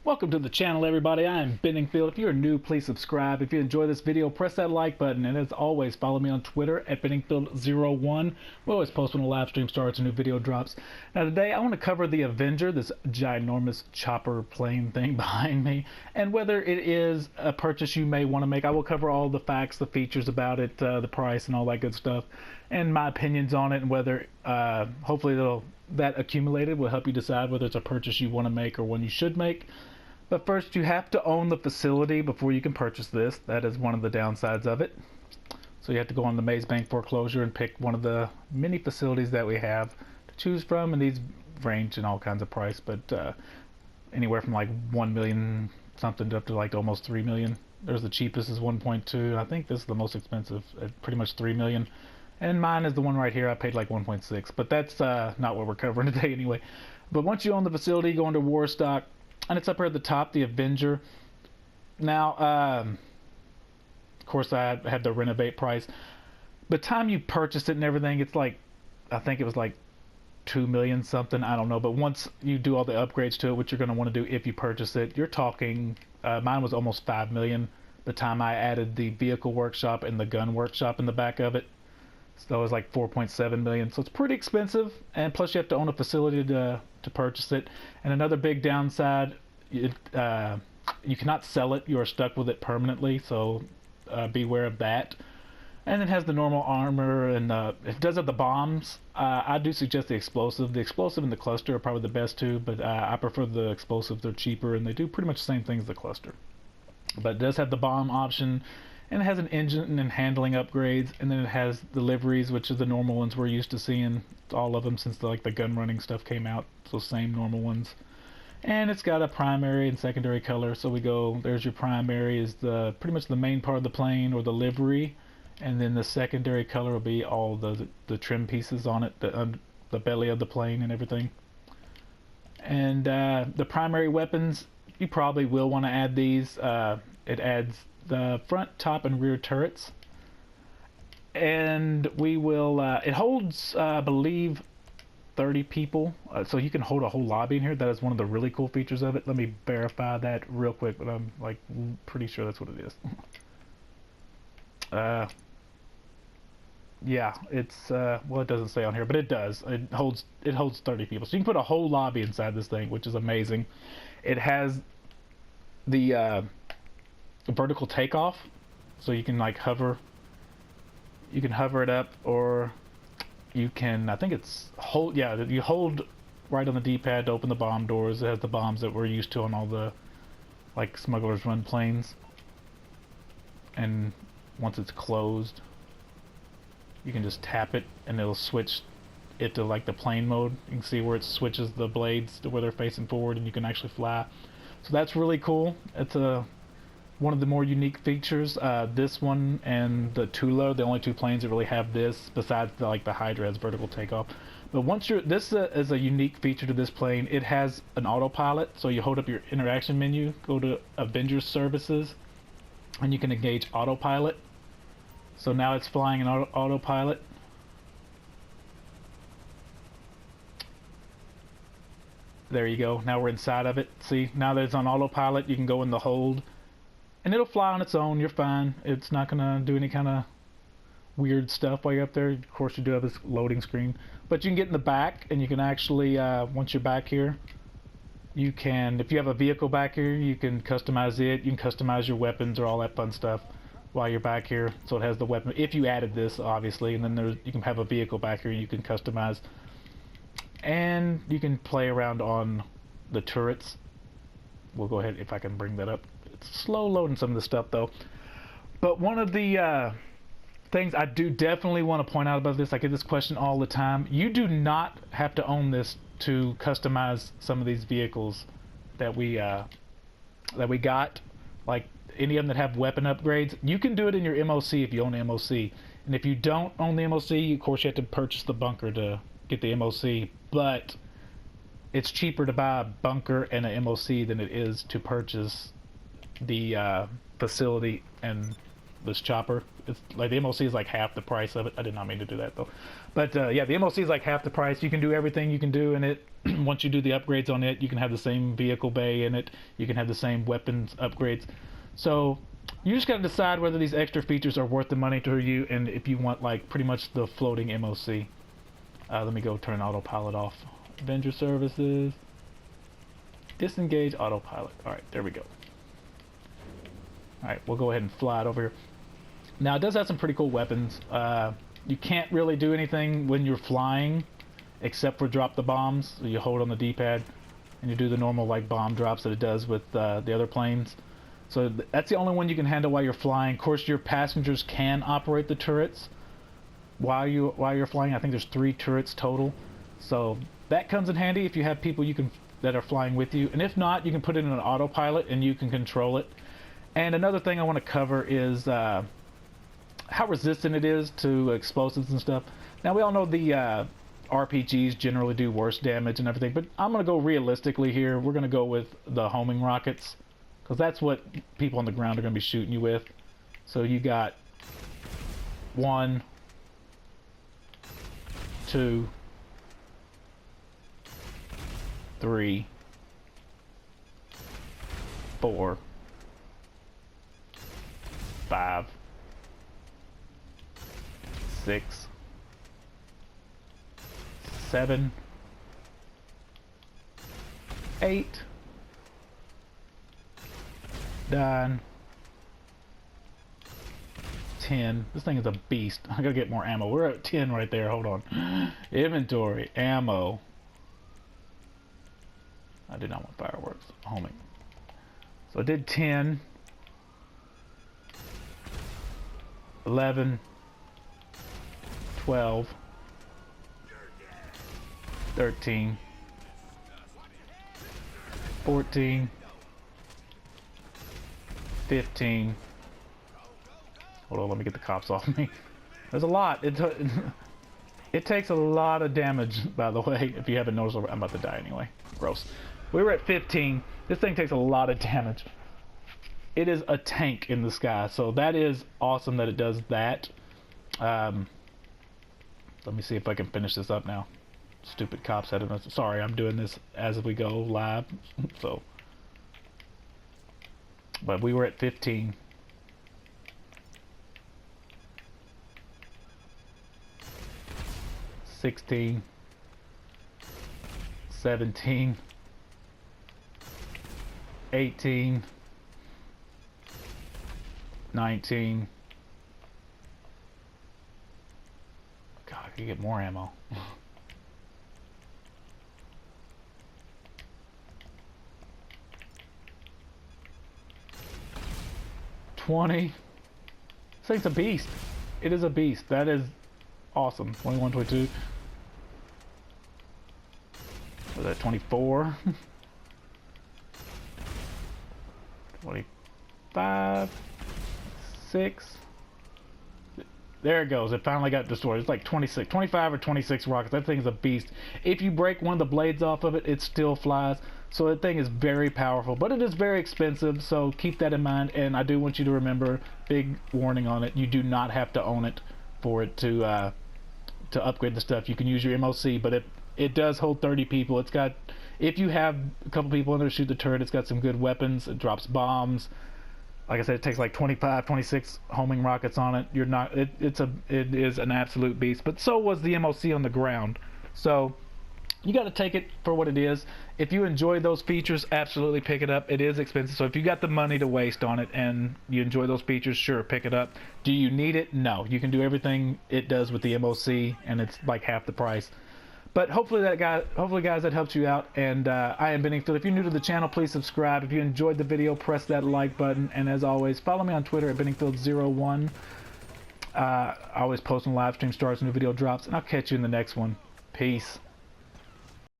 Welcome to the channel, everybody. I am Benningfield. If you're new, please subscribe. If you enjoy this video, press that like button. And as always, follow me on Twitter at Benningfield01. We always post when a live stream starts, a new video drops. Now today, I want to cover the Avenger, this ginormous chopper plane thing behind me, and whether it is a purchase you may want to make. I will cover all the facts, the features about it, the price, and all that good stuff, and my opinions on it, and whether hopefully that accumulated will help you decide whether it's a purchase you want to make or one you should make. But first, you have to own the facility before you can purchase this. That is one of the downsides of it. So you have to go on the Maze Bank foreclosure and pick one of the many facilities that we have to choose from, and these range in all kinds of price, but anywhere from like 1 million something up to like almost 3 million. There's the cheapest is 1.2. I think this is the most expensive at pretty much 3 million. And mine is the one right here. I paid like 1.6, but that's not what we're covering today anyway. But once you own the facility, you go into War Stock, and it's up here at the top, the Avenger. Now, of course, I had the renovate price. By the time you purchase it and everything, it's like, I think it was like 2 million something. I don't know. But once you do all the upgrades to it, which you're going to want to do if you purchase it, you're talking, mine was almost 5 million by the time I added the vehicle workshop and the gun workshop in the back of it. So it was like 4.7 million. So it's pretty expensive, and plus you have to own a facility to purchase it. And another big downside, you cannot sell it. You are stuck with it permanently, so beware of that. And it has the normal armor, and it does have the bombs. I do suggest the explosive. The explosive and the cluster are probably the best two, but I prefer the explosive. They're cheaper, and they do pretty much the same thing as the cluster. But it does have the bomb option, and it has an engine and handling upgrades, and then it has the liveries, which are the normal ones we're used to seeing, all of them since the gun running stuff came out, so same normal ones. And it's got a primary and secondary color, so we go, there's your primary is the pretty much the main part of the plane or the livery, and then the secondary color will be all the trim pieces on it, the belly of the plane and everything. And the primary weapons, you probably will want to add these. It adds the front, top, and rear turrets, and we will it holds I believe 30 people, so you can hold a whole lobby in here. That is one of the really cool features of it. Let me verify that real quick, but I'm like pretty sure that's what it is. Yeah, it's well, it doesn't say on here, but it does. It holds 30 people, so you can put a whole lobby inside this thing, which is amazing. It has the vertical takeoff, so you can like hover. You can hover it up, or you can, I think it's hold. Yeah, you hold right on the D-pad to open the bomb doors. It has the bombs that we're used to on all the like Smugglers Run planes. And once it's closed, you can just tap it, and it'll switch it to like the plane mode. You can see where it switches the blades to where they're facing forward, and you can actually fly. So that's really cool. It's one of the more unique features. This one and the Tula, the only two planes that really have this, besides the Hydra has vertical takeoff. But once this is a unique feature to this plane. It has an autopilot, so you hold up your interaction menu, go to Avenger services, and you can engage autopilot. So now it's flying in autopilot. There you go. Now we're inside of it. See, now that it's on autopilot, you can go in the hold, and it'll fly on its own. You're fine. It's not gonna do any kind of weird stuff while you're up there. Of course, you do have this loading screen, but you can get in the back, and you can actually, once you're back here, you can, if you have a vehicle back here, you can customize it. You can customize your weapons or all that fun stuff while you're back here. So it has the weapon, if you added this, obviously, and then you can have a vehicle back here you can customize. And you can play around on the turrets. We'll go ahead, if I can bring that up. It's slow loading some of the stuff though. But one of the things I do definitely want to point out about this, I get this question all the time. You do not have to own this to customize some of these vehicles that we got. Like any of them that have weapon upgrades, you can do it in your MOC if you own the MOC. And if you don't own the MOC, of course you have to purchase the bunker to get the MOC. But it's cheaper to buy a bunker and a MOC than it is to purchase the facility and this chopper. It's like the MOC is like half the price of it. I did not mean to do that though, but yeah, the MOC is like half the price. You can do everything you can do in it. Once you do the upgrades on it, you can have the same vehicle bay in it. You can have the same weapons upgrades. So you just got to decide whether these extra features are worth the money to you, and if you want like pretty much the floating MOC. Let me go turn autopilot off. Avenger services. Disengage autopilot. Alright, there we go. Alright, we'll go ahead and fly it over here. Now, it does have some pretty cool weapons. You can't really do anything when you're flying except for drop the bombs. So you hold on the D-pad and you do the normal like bomb drops that it does with the other planes. So that's the only one you can handle while you're flying. Of course, your passengers can operate the turrets while you're flying. I think there's 3 turrets total. So that comes in handy if you have people that are flying with you. And if not, you can put it in an autopilot and you can control it. And another thing I want to cover is how resistant it is to explosives and stuff. Now, we all know the RPGs generally do worse damage and everything, but I'm going to go realistically here. We're going to go with the homing rockets, because that's what people on the ground are going to be shooting you with. So you got 1, 2, 3, 4, 5, 6, 7, 8, 9, 10. This thing is a beast. I gotta get more ammo. We're at 10 right there. Hold on. Inventory, ammo. I did not want fireworks. Homing. So I did 10, 11, 12, 13, 14, 15. Hold on, let me get the cops off me. There's a lot. It takes a lot of damage, by the way. If you haven't noticed, I'm about to die anyway. Gross. We were at 15. This thing takes a lot of damage. It is a tank in the sky, so that is awesome that it does that. Let me see if I can finish this up now. Stupid cops had enough. Sorry, I'm doing this as we go live. So, but we were at 15. 16, 17, 18, 19. God, I could get more ammo. 20. This thing's a beast. It is a beast. That is awesome. 21, 22. Was that 24? 25, 6. There it goes. It finally got destroyed. It's like 26, 25 or 26 rockets. That thing's a beast. If you break one of the blades off of it, it still flies. So that thing is very powerful, but it is very expensive. So keep that in mind. And I do want you to remember, big warning on it: you do not have to own it for it to upgrade the stuff. You can use your MOC, but it does hold 30 people. It's got, if you have a couple people in there to shoot the turret, it's got some good weapons. It drops bombs. Like I said, it takes like 25, 26 homing rockets on it. You're not. It is an absolute beast. But so was the MOC on the ground. So you got to take it for what it is. If you enjoy those features, absolutely pick it up. It is expensive. So if you got the money to waste on it and you enjoy those features, sure, pick it up. Do you need it? No. You can do everything it does with the MOC, and it's like half the price. But hopefully, guys, that helped you out. And I am Benningfield. If you're new to the channel, please subscribe. If you enjoyed the video, press that like button. And as always, follow me on Twitter at Benningfield01. I always post when live stream starts, new video drops. And I'll catch you in the next one. Peace.